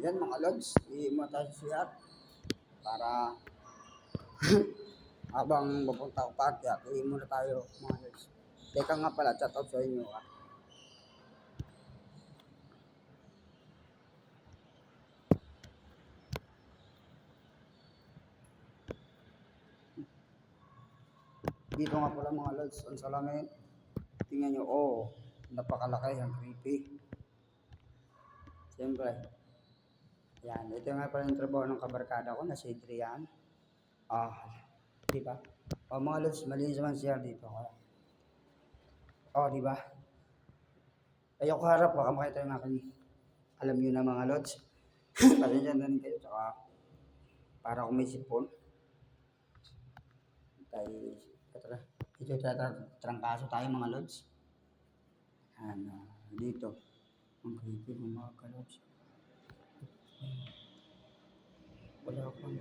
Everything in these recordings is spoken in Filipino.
Yan mga lods, iimo tayo sa CR para habang pupunta ako paakyat, iimo na tayo mga lods. Teka nga pala, chat out sa inyo Dito nga pala mga lods, ang salamin. Tingnan nyo, napakalaki, ang creepy. Siyempre, yan, ito nga pala yung trabaho ng kabarkada ko na si Adrian. Di ba? Mga lods, malinis naman siya dito. Di ba? Ayoko harap, baka makita yung akin. Alam nyo na mga lods. Pasensya na rin kayo, tsaka para akong may sipon. Ito trangkaso tayo mga lods. Dito. Ang creepy mga kalods. Wala akong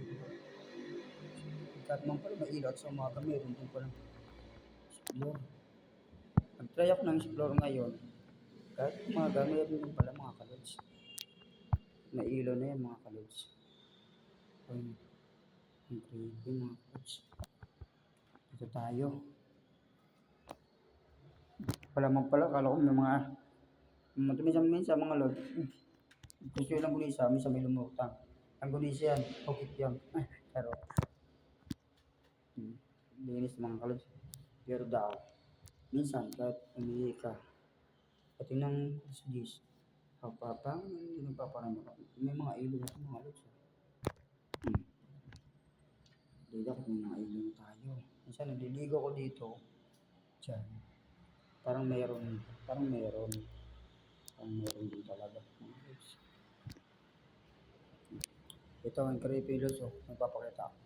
kahit man pala mailaw sa umaga, meron din pala explore. Nag-try ako ng explore ngayon. Kahit umaga, meron din pala mga kalods. Mailaw na yan mga kalods. Ang creepy mga kalods. Dito tayo. Wala man pala, kala ko may mga minsan mga lods. Gusto yun ang gunisa, minsan may lumutang. Ang gunisa yan, okay yan. Pero linis mga kalods. Pero daw, minsan kahit umihi ka, pati ng dis, hindi nagpaparami ka. May mga ilo na ito mga lods. Dito ako may mga ilo tayo. Minsan naliligo ko dito. Diyan. Parang meron din talaga. Ito ang creepy lods, nagpapakita ako.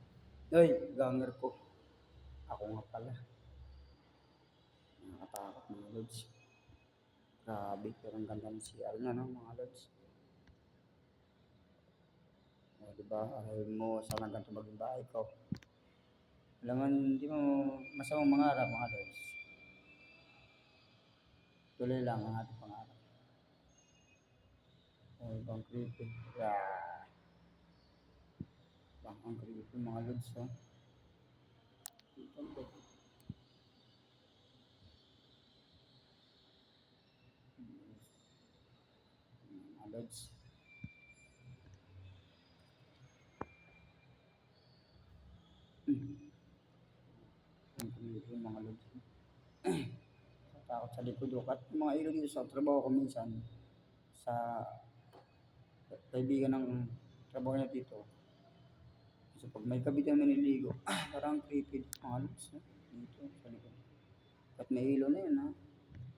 Ay, ganger ko. Ako nga pala. Nakatakot mga lods. Grabe, pero ang ganda ng CR niya, no, mga lods. Diba, ayaw mo sana ganito maging bahay ko. Alam mo, hindi mo masamang mangarap mga lods. Tuloy lang ang ating pangarap. Ibang creepy. Ang creepy mga lods, mga lods. Ang creepy mga lods. Takot sa likod ko. At mga ilo dito sa trabaho ko minsan, sa kaibigan ng trabaho niya dito. So pag may kabit na nililigo, parang creepy mga lods, dito sa likod. At may ilo na yun,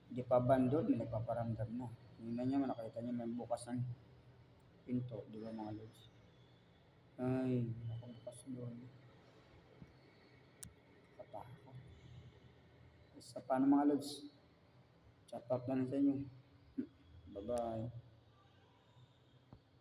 hindi pa bandod, may nagpaparamdam na. Tingnan niya, nakita niya may bukas ng pinto, di ba mga lods? Ay, nakabukas doon. Katakot. Isa paano mga lods? Chat out lang sa inyo. Bye-bye.